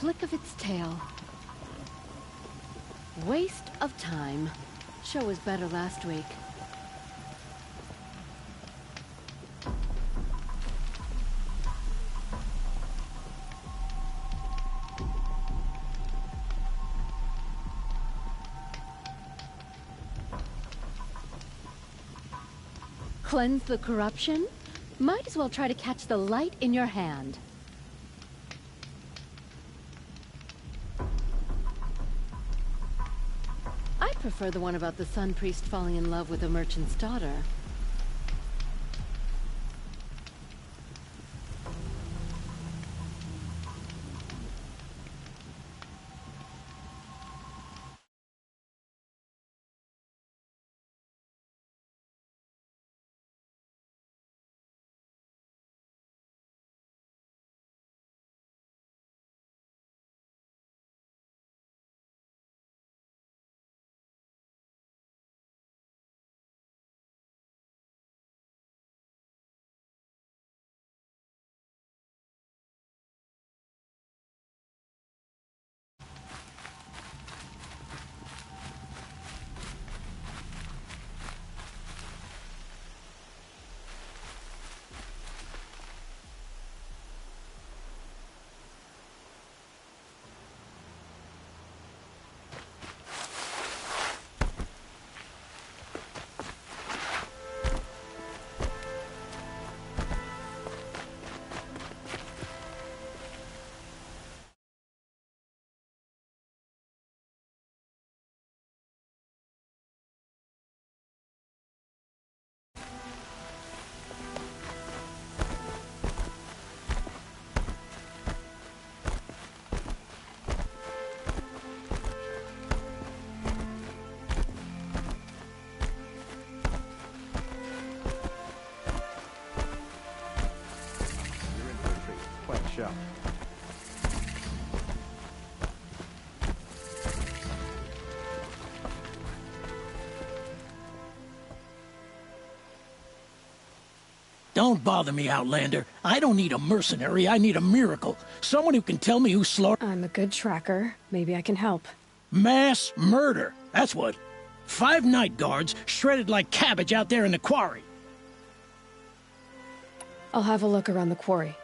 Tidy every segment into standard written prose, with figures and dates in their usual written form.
Flick of its tail. Waste of time. Show was better last week. Cleanse the corruption? Might as well try to catch the light in your hand. I prefer the one about the Sun Priest falling in love with a merchant's daughter. Show. Don't bother me, Outlander. I don't need a mercenary, I need a miracle. Someone who can tell me who slaughtered— I'm a good tracker. Maybe I can help. Mass murder, that's what. 5 night guards shredded like cabbage out there in the quarry. I'll have a look around the quarry.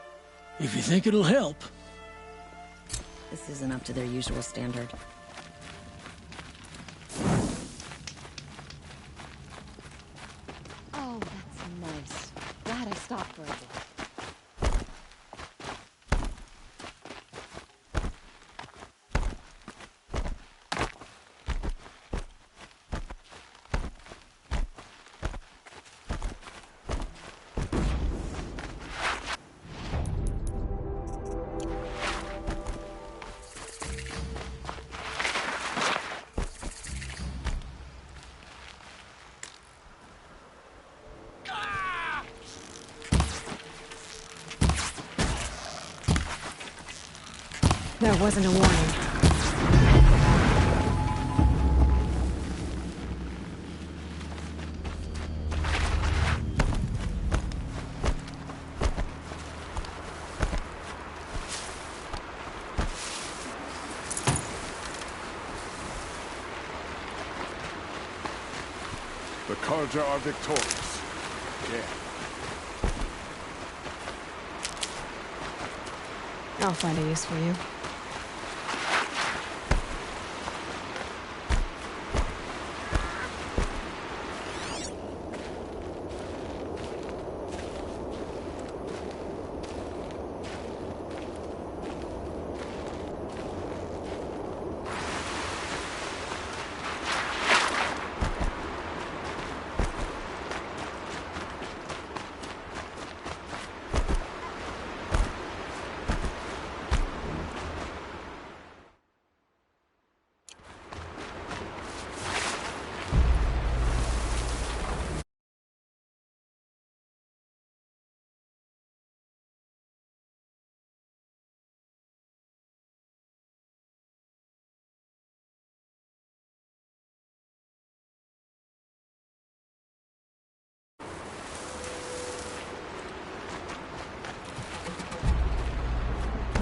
If you think it'll help. This isn't up to their usual standard. Oh, that's nice. Glad I stopped for a bit. There wasn't a warning. The Karja are victorious. Yeah. I'll find a use for you.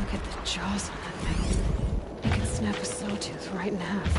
Look at the jaws on that thing. right in half.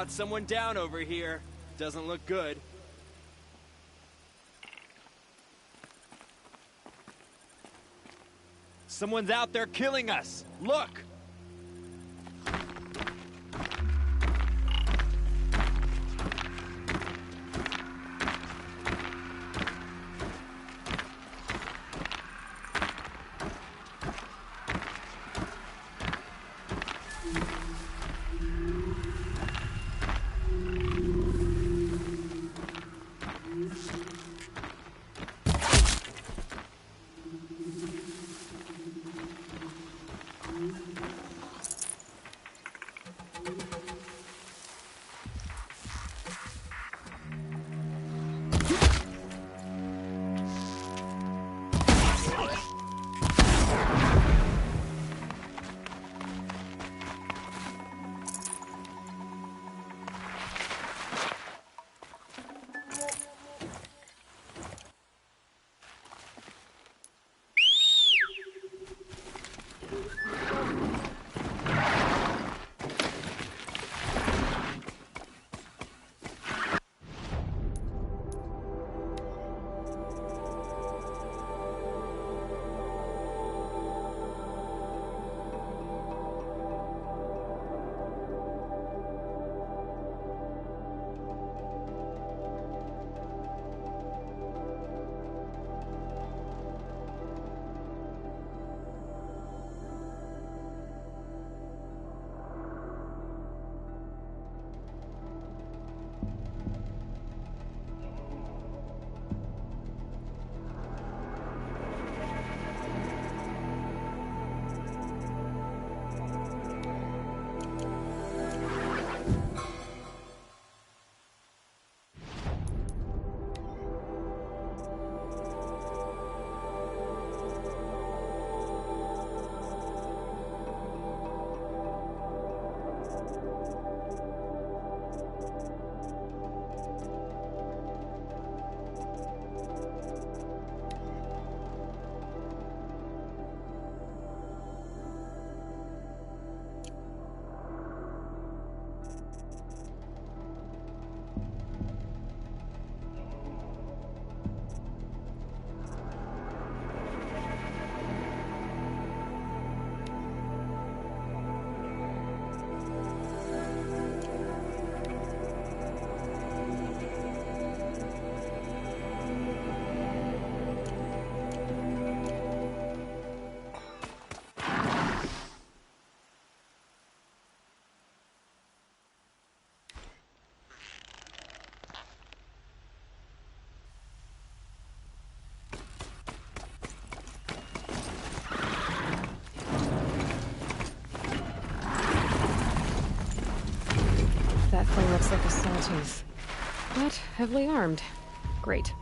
Got someone down over here. Doesn't look good. Someone's out there killing us. Look! tooth. But heavily armed. Great.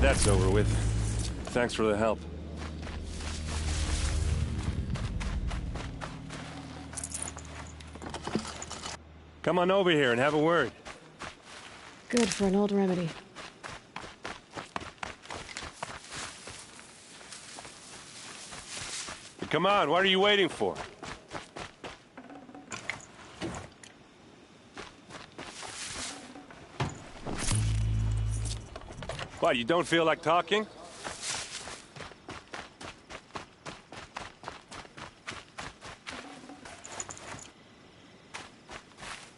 That's over with. Thanks for the help. Come on over here and have a word. Good for an old remedy. Come on, what are you waiting for? What, you don't feel like talking?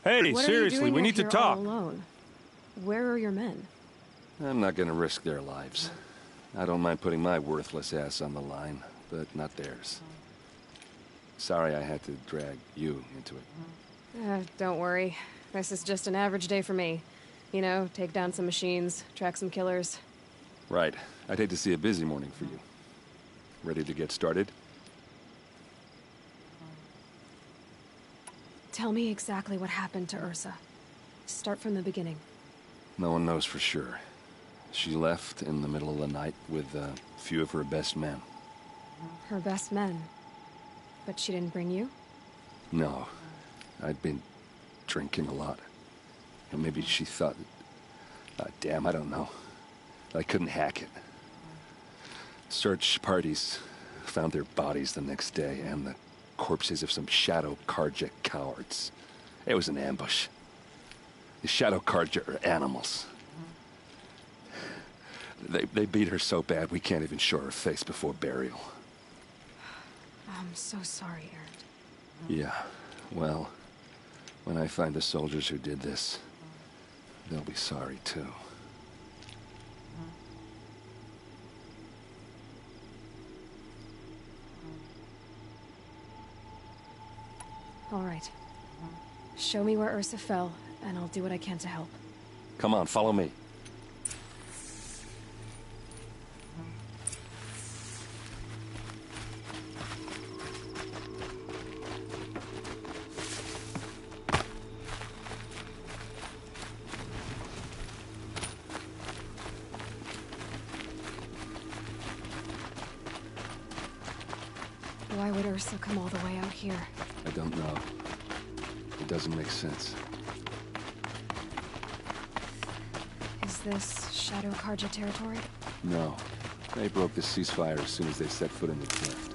Hey, seriously, we need to talk. All alone? Where are your men? I'm not gonna risk their lives. I don't mind putting my worthless ass on the line, but not theirs. Sorry I had to drag you into it. Don't worry. This is just an average day for me. You know, take down some machines, track some killers. Right. I'd hate to see a busy morning for you. Ready to get started? Tell me exactly what happened to Ursa. Start from the beginning. No one knows for sure. She left in the middle of the night with a few of her best men. Her best men? But she didn't bring you? No. I'd been drinking a lot. And maybe she thought... damn, I don't know. I couldn't hack it. Search parties found their bodies the next day, and the corpses of some Shadow Karja cowards. It was an ambush. The Shadow Karja are animals. They beat her so bad we can't even show her face before burial. I'm so sorry, Aaron. Yeah, well, when I find the soldiers who did this, they'll be sorry too. All right. Show me where Ursa fell, and I'll do what I can to help. Come on, follow me. would Ursa come all the way out here? I don't know. It doesn't make sense. Is this Shadow Karja territory? No. They broke the ceasefire as soon as they set foot in the cleft.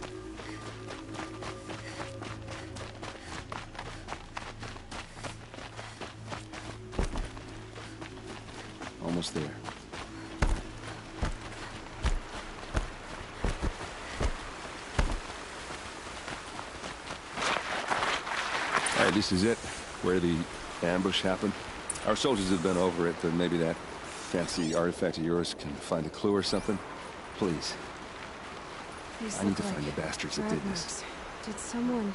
Almost there. Alright, this is it. Where the ambush happened. Our soldiers have been over it, but maybe that fancy artifact of yours can find a clue or something. Please. These I need look to find like the bastards that drag did this. marks. Did someone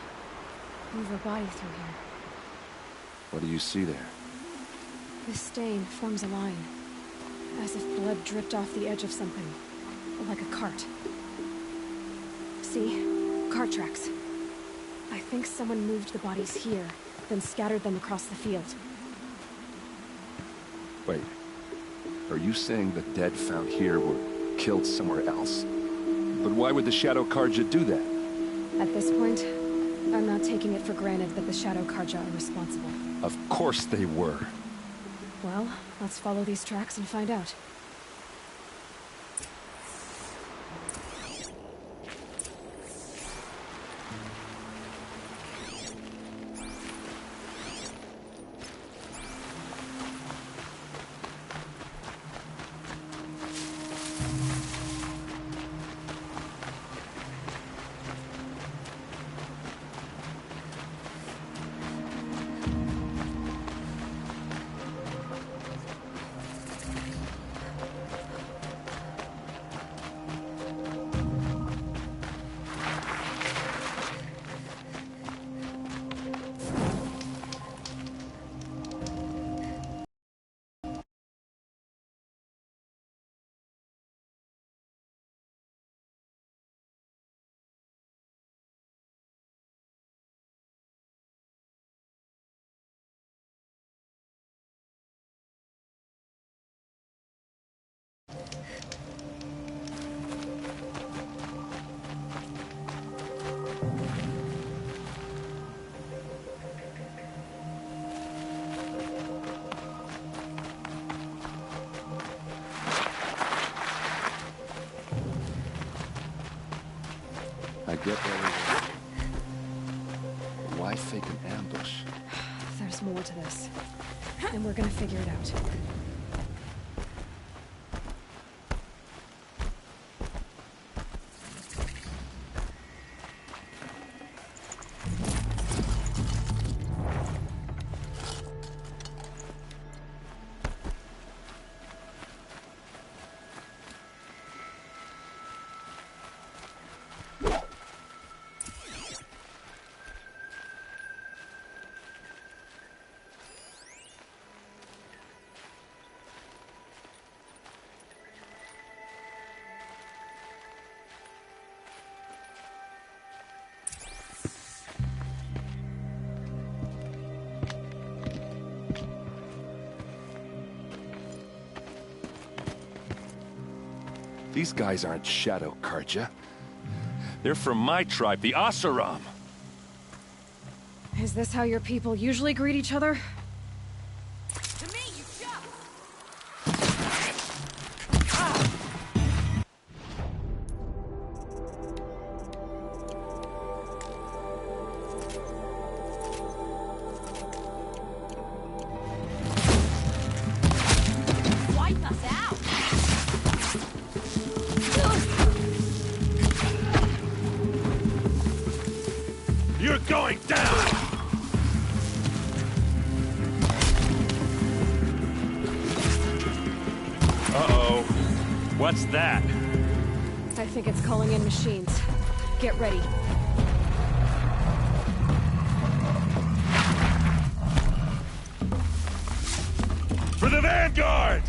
move a body through here? What do you see there? This stain forms a line, as if blood dripped off the edge of something, like a cart. See? Cart tracks. I think someone moved the bodies here, then scattered them across the field. Wait. Are you saying the dead found here were killed somewhere else? But why would the Shadow Karja do that? At this point, I'm not taking it for granted that the Shadow Karja are responsible. Of course they were. Well, let's follow these tracks and find out. I get where why fake an ambush? There's more to this, and we're gonna figure it out. These guys aren't Shadow Karja. They're from my tribe, the Asaram. Is this how your people usually greet each other? To me, you just! Wipe us out! You're going down! Uh-oh. What's that? I think it's calling in machines. Get ready. For the Vanguard!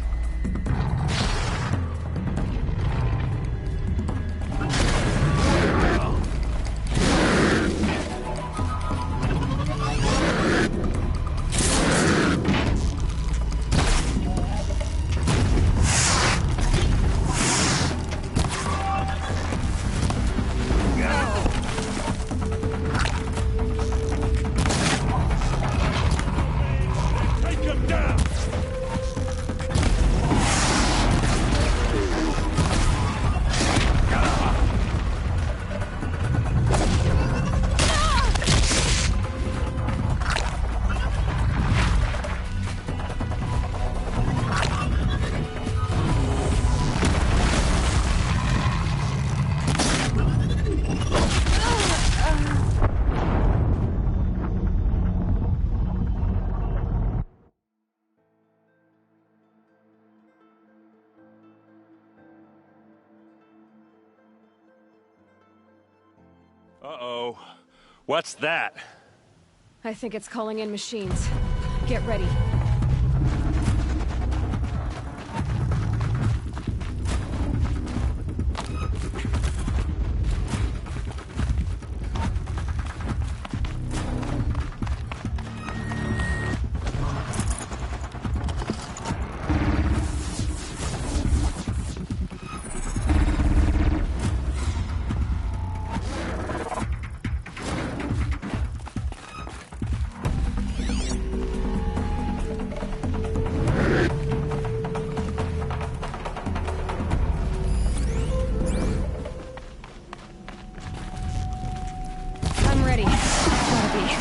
Uh-oh. What's that? I think it's calling in machines. Get ready. I'm ready. Gotta be.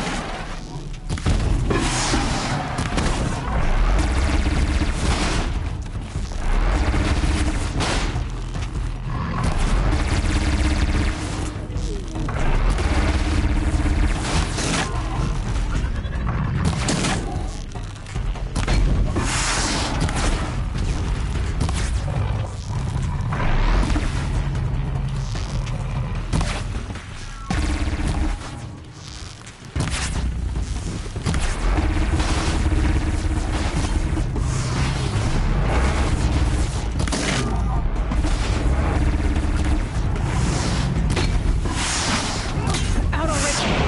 Out already.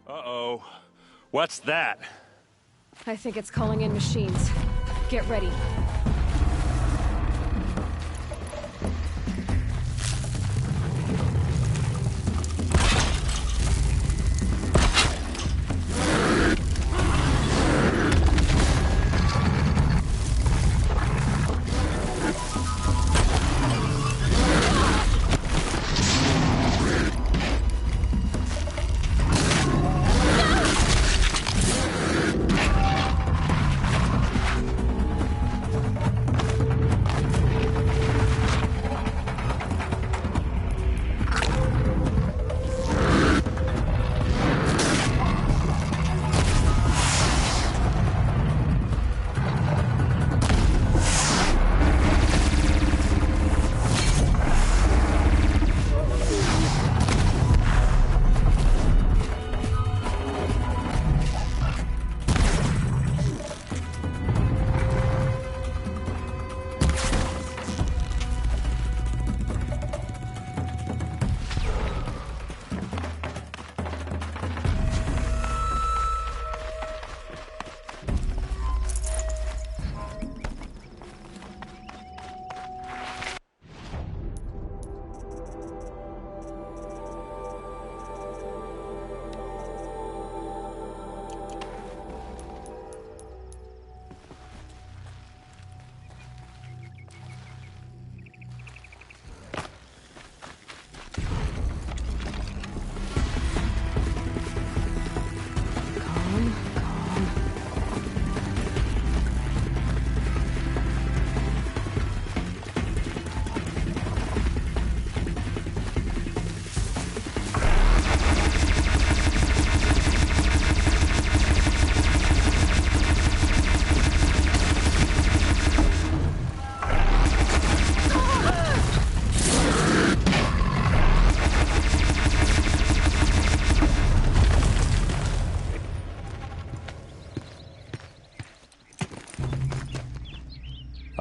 Uh-oh. What's that? I think it's calling in machines. Get ready.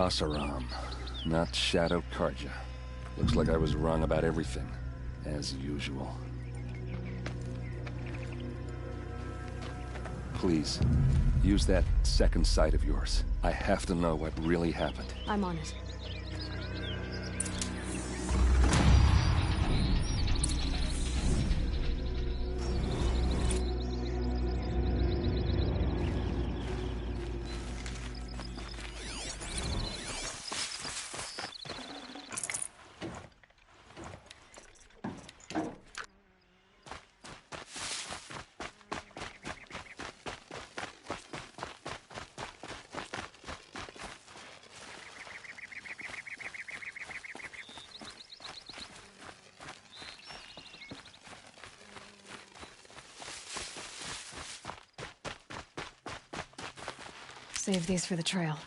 Oseram, not Shadow Karja. Looks like I was wrong about everything, as usual. Please, use that second sight of yours. I have to know what really happened. I'm on it. Save these for the trail.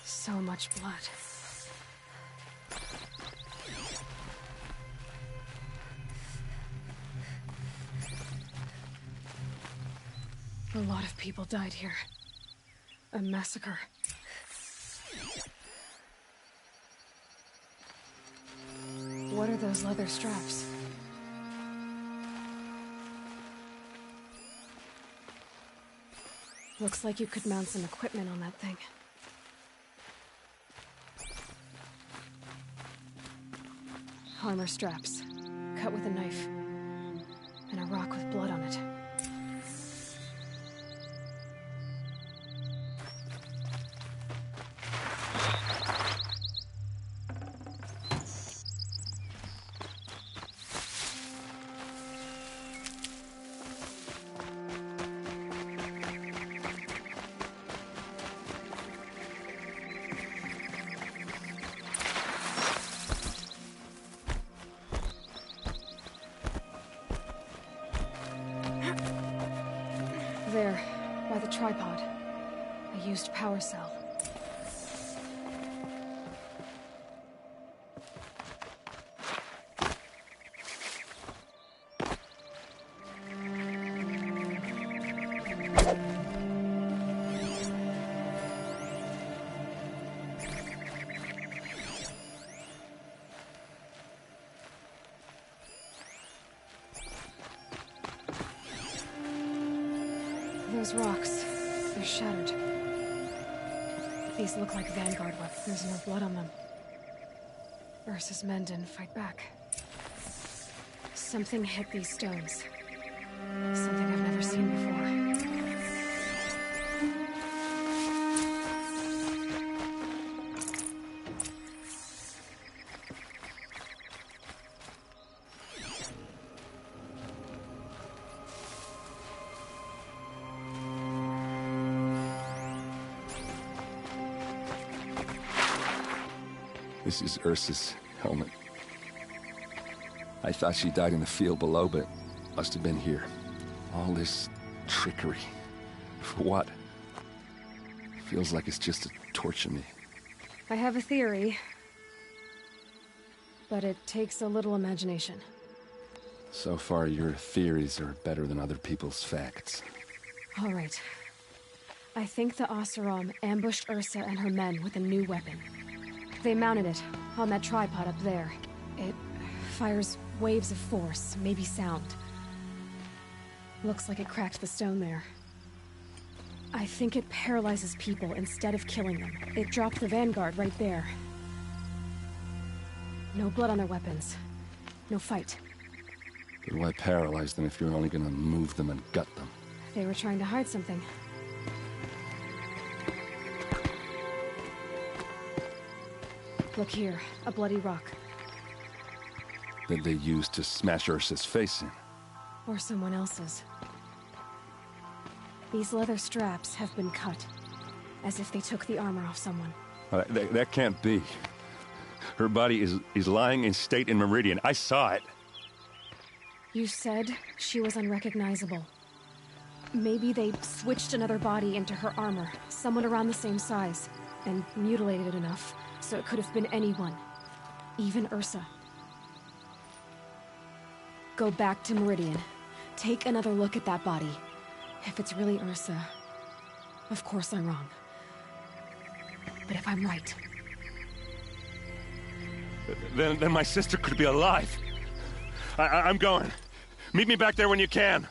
So much blood. A lot of people died here. A massacre. What are those leather straps? Looks like you could mount some equipment on that thing. Armor straps, cut with a knife, and a rock with blood on it. There, by the tripod. A used power cell. Those rocks, they're shattered. These look like Vanguard weapons. There's no blood on them. Ursa's men didn't fight back. Something hit these stones. Something I've never seen before. This is Ursa's helmet. I thought she died in the field below, but must have been here. All this trickery. For what? Feels like it's just to torture me. I have a theory, but it takes a little imagination. So far, your theories are better than other people's facts. All right. I think the Oseram ambushed Ursa and her men with a new weapon. They mounted it on that tripod up there. It fires waves of force, maybe sound. Looks like it cracked the stone there. I think it paralyzes people instead of killing them. It dropped the Vanguard right there. No blood on their weapons. No fight. But why paralyze them if you're only gonna move them and gut them? They were trying to hide something. Look here, a bloody rock. That they used to smash Ursa's face in. Or someone else's. These leather straps have been cut, as if they took the armor off someone. That can't be. Her body is lying in state in Meridian. I saw it. You said she was unrecognizable. Maybe they switched another body into her armor, someone around the same size, and mutilated it enough, so it could have been anyone. Even Ursa. Go back to Meridian. Take another look at that body. If it's really Ursa, of course I'm wrong. But if I'm right... Then my sister could be alive. I'm going. Meet me back there when you can.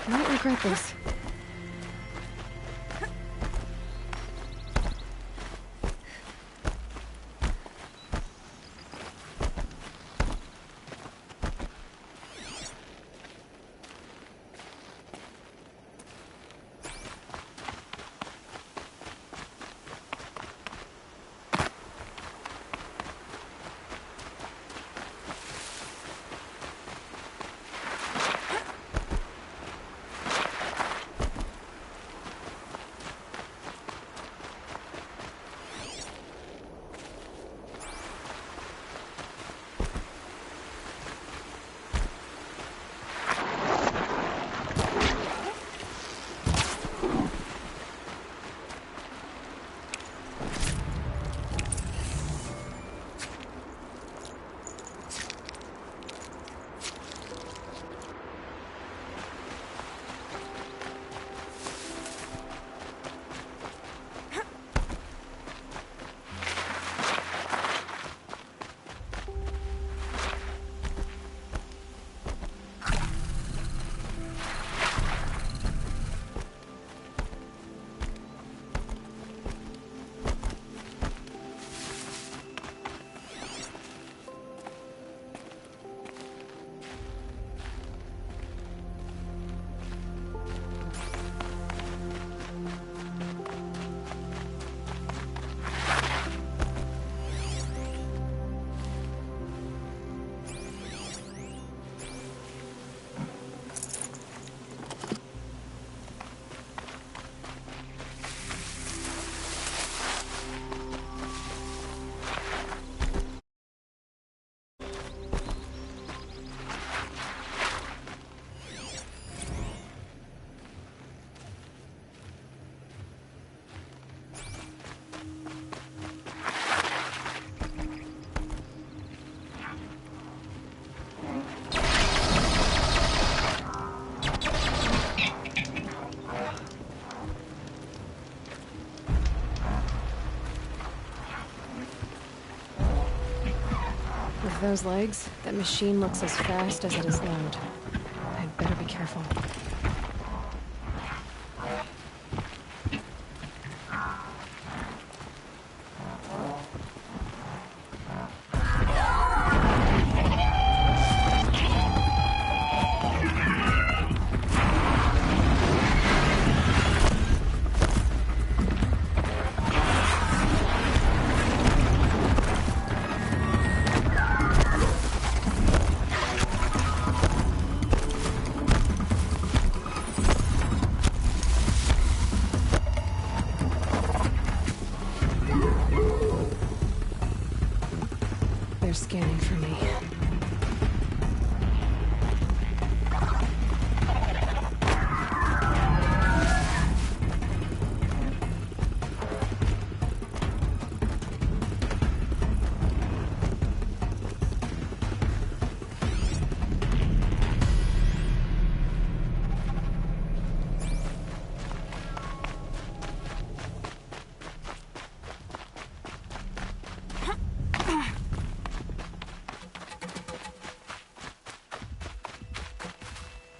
I might regret this. With those legs, that machine looks as fast as it is loud. I'd better be careful. scanning for me.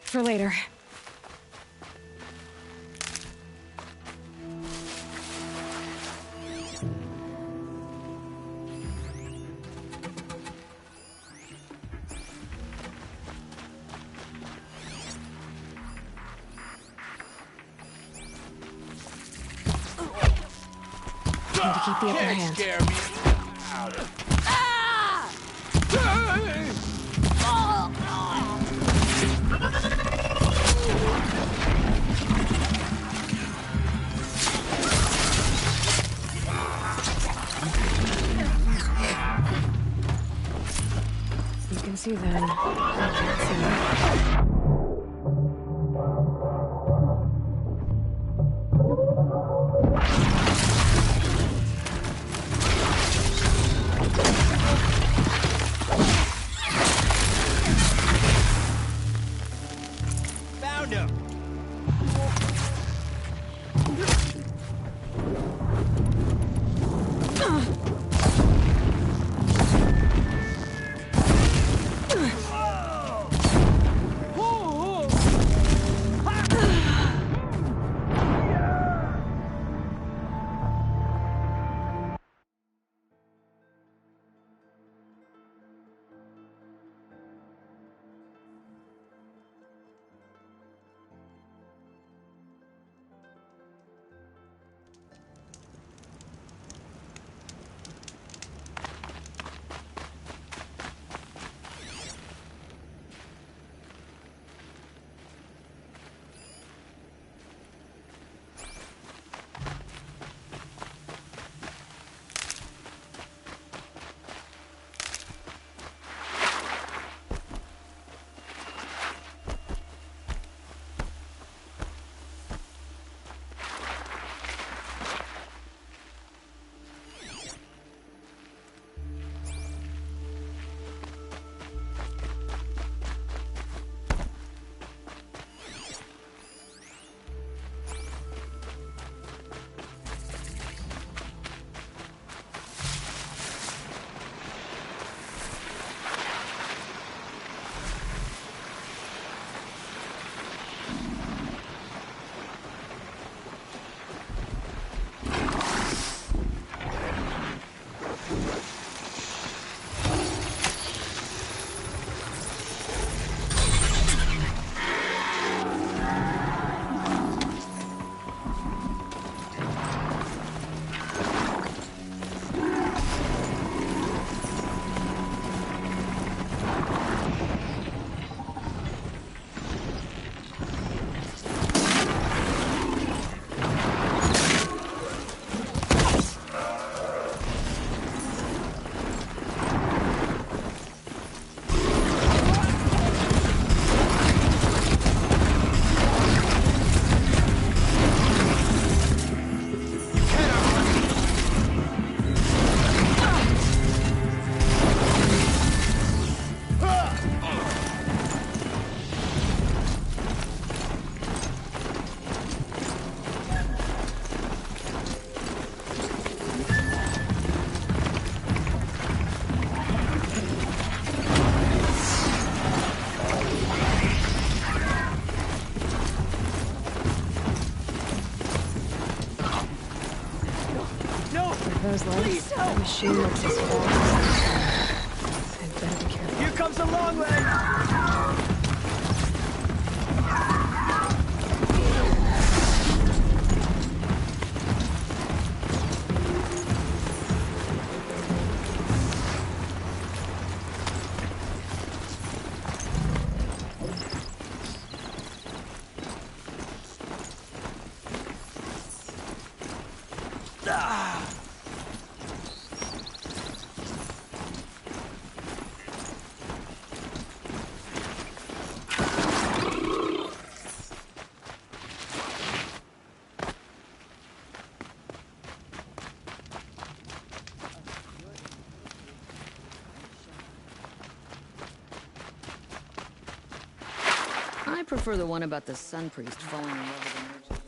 For later. Need to keep the upper hand. Scare me. You can see then. I can't see. Found him. Those legs, the machine looks as fast. I'd better be careful. Here comes a long leg. I prefer the one about the Sun Priest falling in love with a merchant.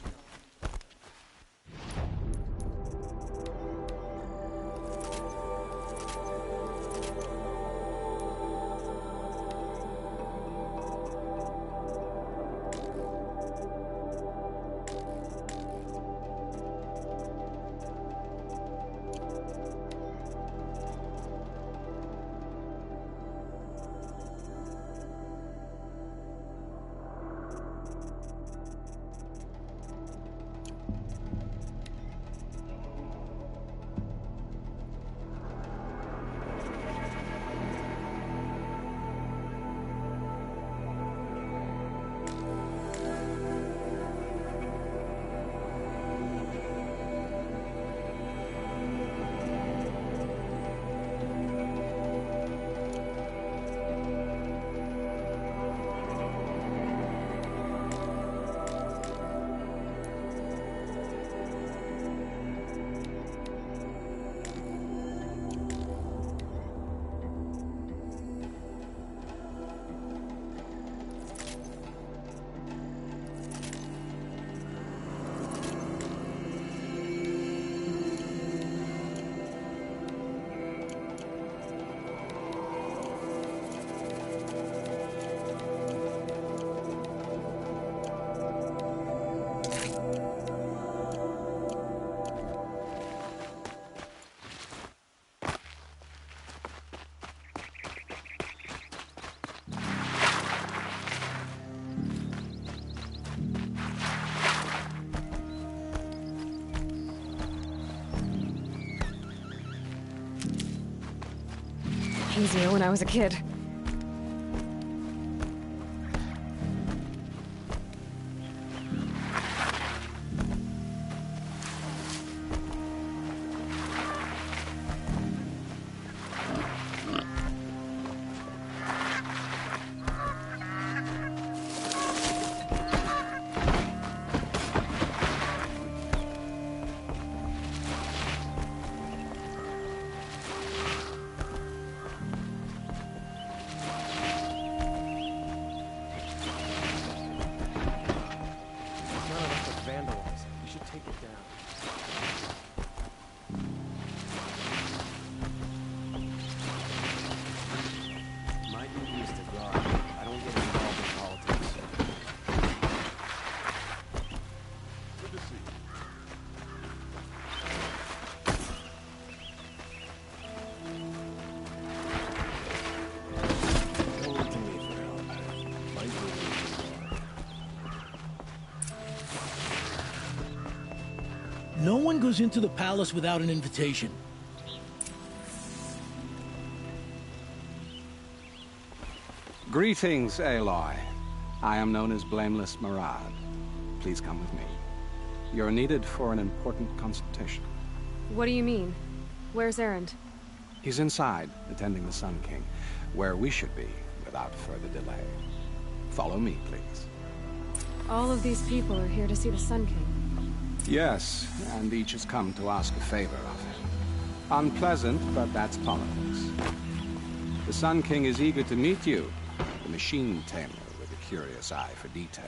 Easier when I was a kid. No one goes into the palace without an invitation. Greetings, Aloy. I am known as Blameless Murad. Please come with me. You're needed for an important consultation. What do you mean? Where's Erend? He's inside, attending the Sun King, where we should be, without further delay. Follow me, please. All of these people are here to see the Sun King. Yes, and each has come to ask a favor of him. Unpleasant, but that's politics. The Sun King is eager to meet you, the machine tamer with a curious eye for detail.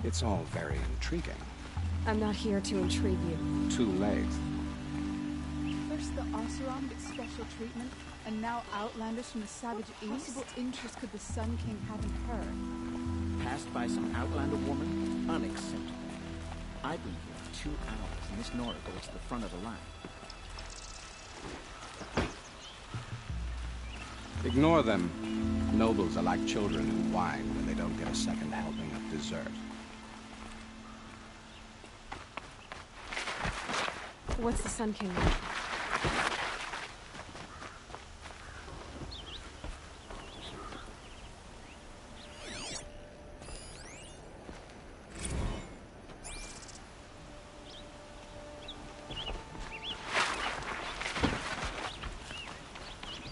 It's all very intriguing. I'm not here to intrigue you. Too late. First the Oseram gets special treatment, and now Outlanders from the Savage East? What possible interest could the Sun King have in her? Passed by some Outlander woman? Unacceptable. I've been here for 2 hours, and Miss Nora goes to the front of the line. Ignore them. Nobles are like children in wine when they don't get a second helping of dessert. What's the Sun King?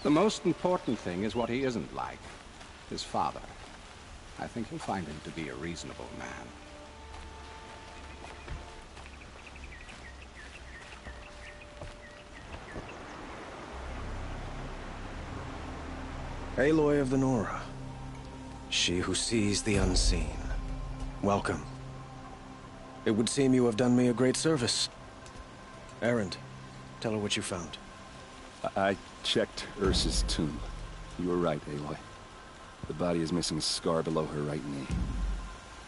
The most important thing is what he isn't like. His father. I think you'll find him to be a reasonable man. Aloy of the Nora. She who sees the unseen. Welcome. It would seem you have done me a great service. Erend, tell her what you found. I checked Ursa's tomb. You were right, Aloy. The body is missing a scar below her right knee.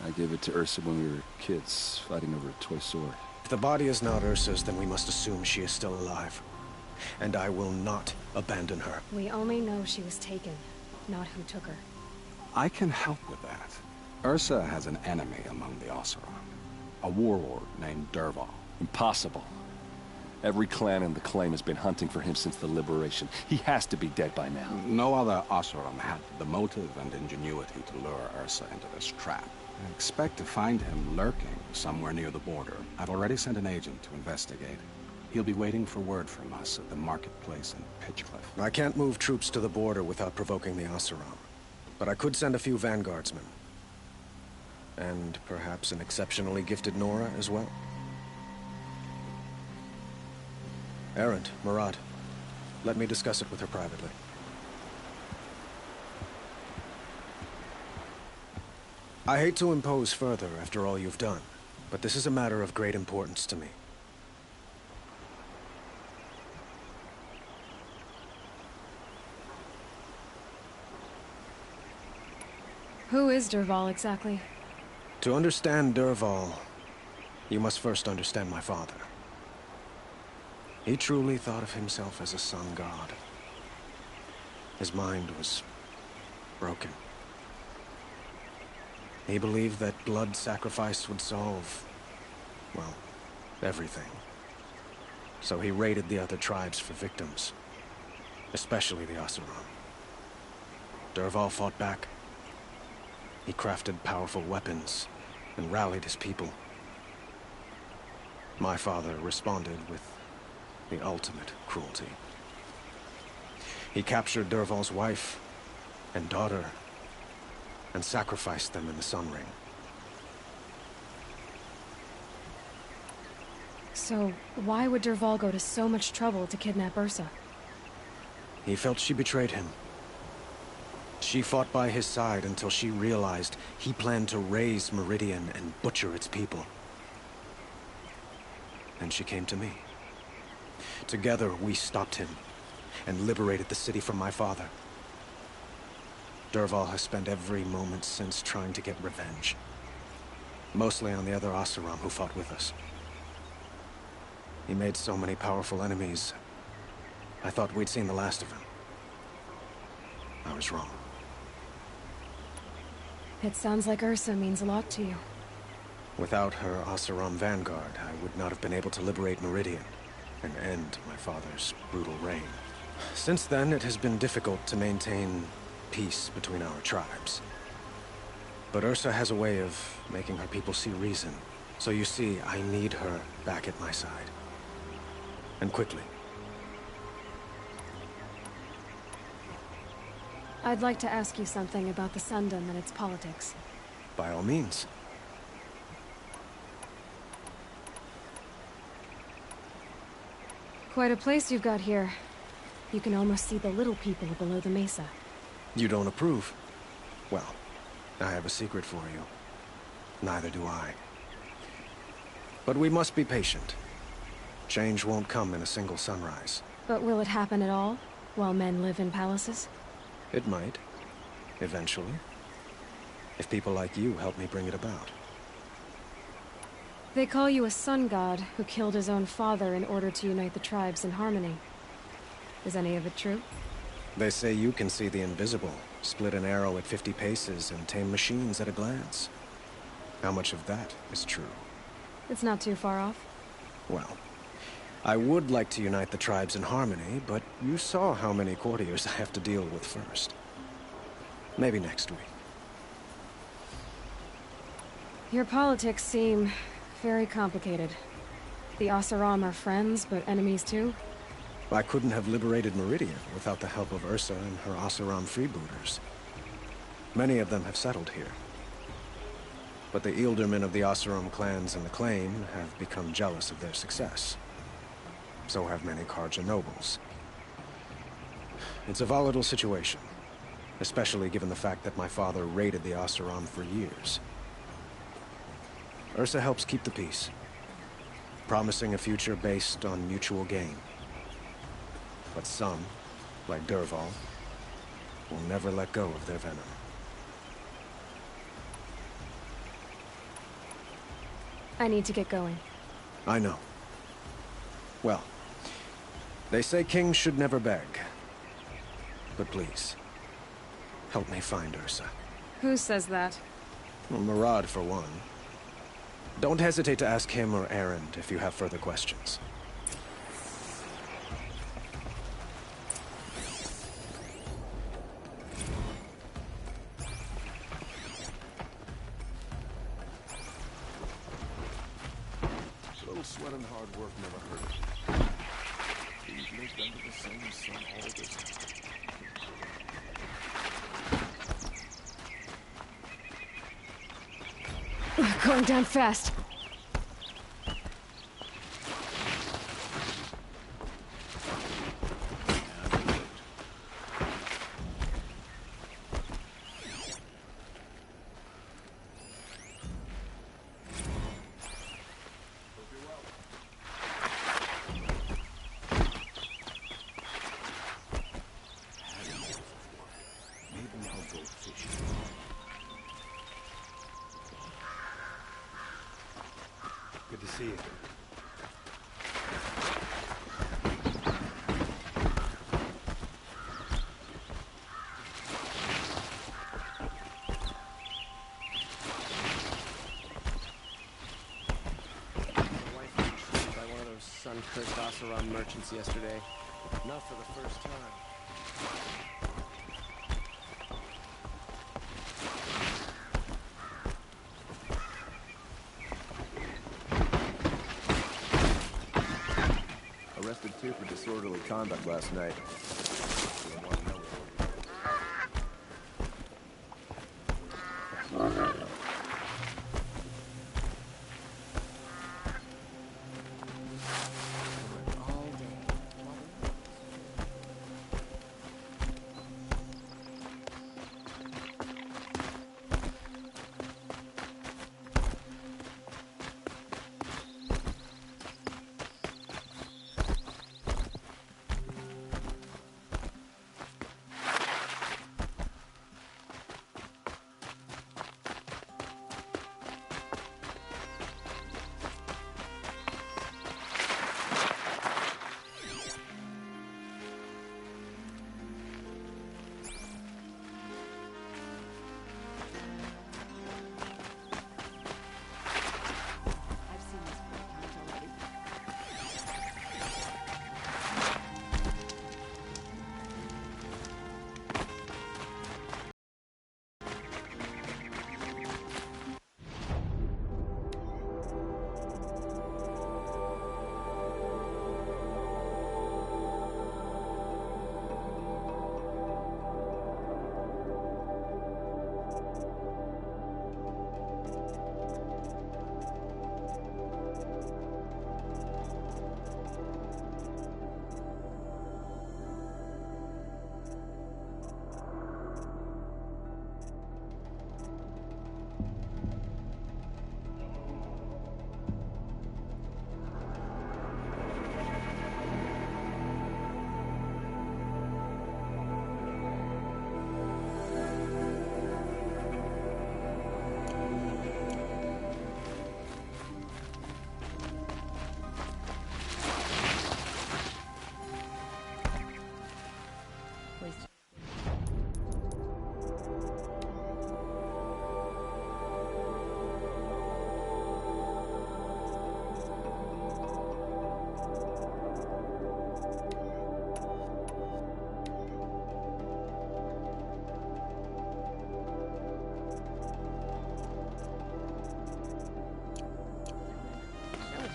I gave it to Ursa when we were kids, fighting over a toy sword. If the body is not Ursa's, then we must assume she is still alive. And I will not abandon her. We only know she was taken, not who took her. I can help with that. Ursa has an enemy among the Oseram. A warlord named Dervahl. Impossible. Every clan in the claim has been hunting for him since the liberation. He has to be dead by now. No other Oseram had the motive and ingenuity to lure Ursa into this trap. I expect to find him lurking somewhere near the border. I've already sent an agent to investigate. He'll be waiting for word from us at the marketplace in Pitchcliff. I can't move troops to the border without provoking the Oseram. But I could send a few vanguardsmen. And perhaps an exceptionally gifted Nora as well. Erend, Murad, let me discuss it with her privately. I hate to impose further after all you've done, but this is a matter of great importance to me. Who is Dervahl exactly? To understand Dervahl, you must first understand my father. He truly thought of himself as a sun god. His mind was broken. He believed that blood sacrifice would solve, well, everything. So he raided the other tribes for victims, especially the Oseram. Dervahl fought back. He crafted powerful weapons and rallied his people. My father responded with the ultimate cruelty. He captured Dervahl's wife and daughter and sacrificed them in the Sun Ring. So, why would Dervahl go to so much trouble to kidnap Ursa? He felt she betrayed him. She fought by his side until she realized he planned to raise Meridian and butcher its people. And she came to me. Together, we stopped him and liberated the city from my father. Dervahl has spent every moment since trying to get revenge. Mostly on the other Oseram who fought with us. He made so many powerful enemies, I thought we'd seen the last of him. I was wrong. It sounds like Ursa means a lot to you. Without her Oseram vanguard, I would not have been able to liberate Meridian and end my father's brutal reign. Since then, it has been difficult to maintain peace between our tribes. But Ursa has a way of making her people see reason. So you see, I need her back at my side. And quickly. I'd like to ask you something about the Sundom and its politics. By all means. Quite a place you've got here. You can almost see the little people below the mesa. You don't approve? Well, I have a secret for you. Neither do I. But we must be patient. Change won't come in a single sunrise. But will it happen at all, while men live in palaces? It might. Eventually. If people like you help me bring it about. They call you a sun god who killed his own father in order to unite the tribes in harmony. Is any of it true? They say you can see the invisible, split an arrow at 50 paces, and tame machines at a glance. How much of that is true? It's not too far off. Well, I would like to unite the tribes in harmony, but you saw how many courtiers I have to deal with first. Maybe next week. Your politics seem very complicated. The Oseram are friends, but enemies too? I couldn't have liberated Meridian without the help of Ursa and her Oseram freebooters. Many of them have settled here. But the Ealdormen of the Oseram clans in the claim have become jealous of their success. So have many Karja nobles. It's a volatile situation. especially given the fact that my father raided the Oseram for years. Ursa helps keep the peace, promising a future based on mutual gain. But some, like Dervahl, will never let go of their venom. I need to get going. I know. Well, they say kings should never beg. But please, help me find Ursa. Who says that? Well, Murad, for one. Don't hesitate to ask him or Erend if you have further questions. A little sweat and hard work never hurt. These lived under the same sun all this time. Going down fast. Good to see you. By one of those sun-cursed Oseram merchants yesterday. Not for the first time. Arrested two for disorderly conduct last night.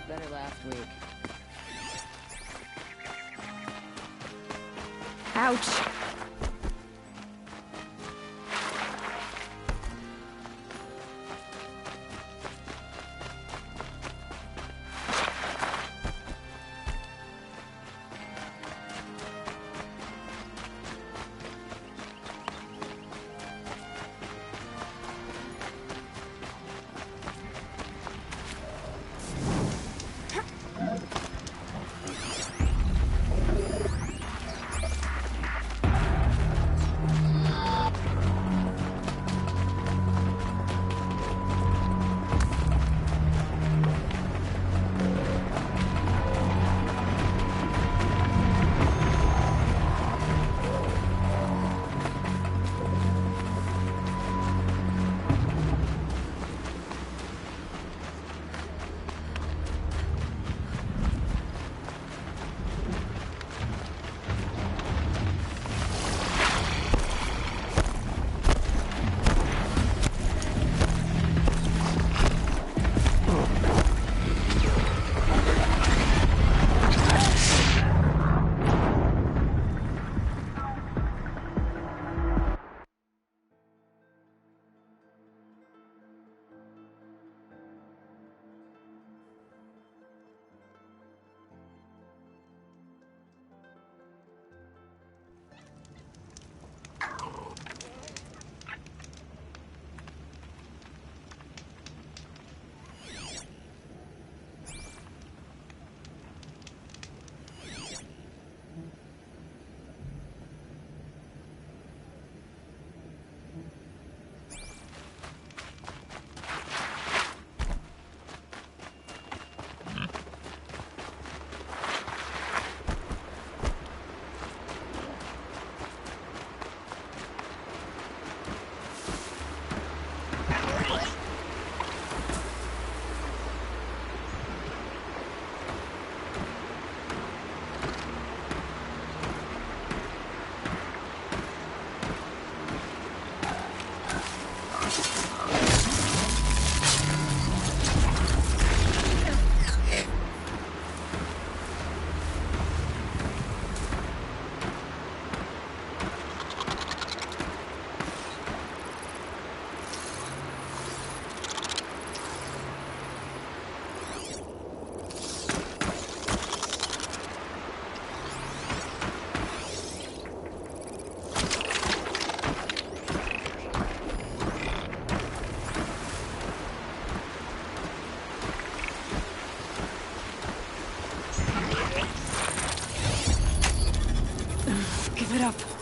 Better last week. Ouch! it up.